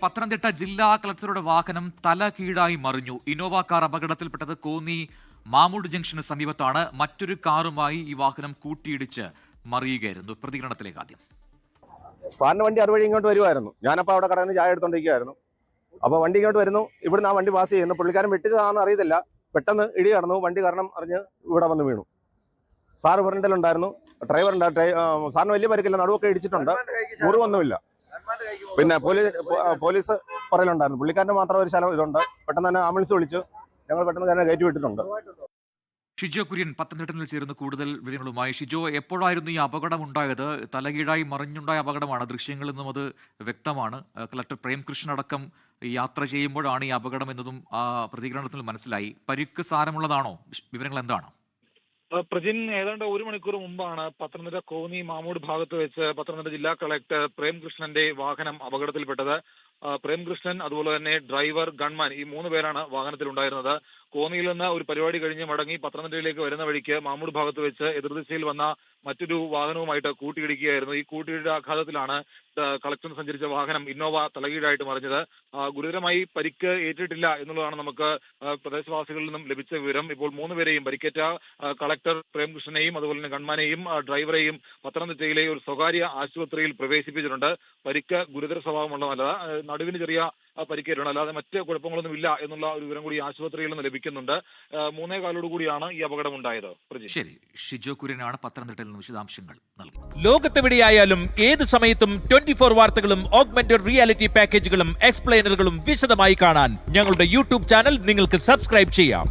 പത്തനംതിട്ട ജില്ലാ കളക്ടറുടെ വാഹനം തല കീഴായി മറിഞ്ഞു. ഇന്നോവ കാർ അപകടത്തിൽപ്പെട്ടത് കോന്നി മാമൂട് ജംഗ്ഷന് സമീപത്താണ്. മറ്റൊരു കാറുമായി ഈ വാഹനം കൂട്ടിയിടിച്ച് മറിയുകയായിരുന്നു. പ്രതികരണത്തിലേക്ക് ആദ്യം. സാറിന് വണ്ടി അതുവഴി ഇങ്ങോട്ട് വരുമായിരുന്നു. ഞാനപ്പോൾ അവിടെ കടന്ന് ചായ എടുത്തോണ്ടിരിക്കുകയായിരുന്നു. അപ്പോൾ വണ്ടി ഇങ്ങോട്ട് വരുന്നു. ഇവിടുന്ന് ആ വണ്ടി പാസ് ചെയ്യുന്നു. പുള്ളിക്കാരൻ വെട്ടിച്ചതാണെന്ന് അറിയത്തില്ല. പെട്ടെന്ന് ഇടി കടന്നു. വണ്ടി കാരണം അറിഞ്ഞ് ഇവിടെ വന്ന് വീണു. സാറ് ഫ്രണ്ടിലുണ്ടായിരുന്നു. ഡ്രൈവർ സാറിന് വലിയ പരിക്കില്ല. നടുവൊക്കെ ഇടിച്ചിട്ടുണ്ട്. മുറിവൊന്നുമില്ല. പിന്നെ പോലീസ് പറയലുണ്ടായിരുന്നു. പുള്ളിക്കാരന് മാത്രം ഒരു ശലം ഇതുണ്ട്. പെട്ടെന്ന് തന്നെ ആംബുലൻസ് വിളിച്ചു. ഞങ്ങൾ പെട്ടെന്ന് തന്നെ കയറ്റി വിട്ടിട്ടുണ്ട്. ഷിജോ കുര്യൻ പത്തനംതിട്ടയിൽ ചേരുന്ന കൂടുതൽ വിവരങ്ങളുമായി. ഷിജോ, എപ്പോഴായിരുന്നു ഈ അപകടം ഉണ്ടായത്? തലകീഴായി മറിഞ്ഞുണ്ടായ അപകടമാണ്. ദൃശ്യങ്ങളിൽ നിന്നും അത് വ്യക്തമാണ്. കളക്ടർ പ്രേംകൃഷ്ണൻ അടക്കം യാത്ര ചെയ്യുമ്പോഴാണ് ഈ അപകടം എന്നതും പ്രതികരണത്തിൽ മനസ്സിലായി. പരിക്ക് സാരമുള്ളതാണോ? വിവരങ്ങൾ എന്താണ്? പ്രജിൻ, ഏതാണ്ട് ഒരു മണിക്കൂർ മുമ്പാണ് പത്തനംതിട്ട കോന്നി മാമൂട് ഭാഗത്ത് വെച്ച് പത്തനംതിട്ട ജില്ലാ കളക്ടർ പ്രേംകൃഷ്ണന്റെ വാഹനം അപകടത്തിൽപ്പെട്ടത്. പ്രേംകൃഷ്ണൻ, അതുപോലെ തന്നെ ഡ്രൈവർ, ഗൺമാൻ, ഈ 3 പേരാണ് വാഹനത്തിലുണ്ടായിരുന്നത്. കോന്നിയിൽ നിന്ന് ഒരു പരിപാടി കഴിഞ്ഞ് മടങ്ങി പത്തനംതിട്ടയിലേക്ക് വരുന്ന വഴിക്ക് മാമൂട് ഭാഗത്ത് വെച്ച് എതിർദിശയിൽ വന്ന മറ്റൊരു വാഹനവുമായിട്ട് കൂട്ടിയിടിക്കുകയായിരുന്നു. ഈ കൂട്ടിയിടിയുടെ ആഘാതത്തിലാണ് കളക്ടർ സഞ്ചരിച്ച വാഹനം ഇന്നോവ തലകീഴായിട്ട് മറിഞ്ഞത്. ഗുരുതരമായി പരിക്ക് ഏറ്റിട്ടില്ല എന്നുള്ളതാണ് നമുക്ക് പ്രദേശവാസികളിൽ നിന്നും ലഭിച്ച വിവരം. ഇപ്പോൾ 3 പേരെയും പരിക്കേറ്റ കളക്ടർ പ്രേംകൃഷ്ണനെയും അതുപോലെ തന്നെ ഗൺമാനെയും ഡ്രൈവറെയും പത്തനംതിട്ടയിലെ ഒരു സ്വകാര്യ ആശുപത്രിയിൽ പ്രവേശിപ്പിച്ചിട്ടുണ്ട്. പരിക്ക് ഗുരുതര സ്വഭാവമുള്ളതല്ല. നടുവിന് ചെറിയ പരിക്കേറ്റാണ്, അല്ലാതെ മറ്റ് കുഴപ്പങ്ങളൊന്നും ഇല്ല എന്നുള്ള ഒരു വിവരം കൂടി ആശുപത്രിയിൽ നിന്ന് ലഭിക്കുന്നുണ്ട്. 3:15 കൂടിയാണ് ഈ അപകടം ഉണ്ടായത്. ശരി, ഷിജോ കുര്യനാണ് പത്തനംതിട്ടയിൽ നിന്ന് വിശദാംശങ്ങൾ നൽകി. ലോകത്തെവിടെയായാലും ഏത് സമയത്തും 24 വാർത്തകളും ഓഗ്മെന്റഡ് റിയാലിറ്റി പാക്കേജുകളും എക്സ്പ്ലെയിനറുകളും വിശദമായി കാണാൻ ഞങ്ങളുടെ യൂട്യൂബ് ചാനൽ നിങ്ങൾക്ക് സബ്സ്ക്രൈബ് ചെയ്യാം.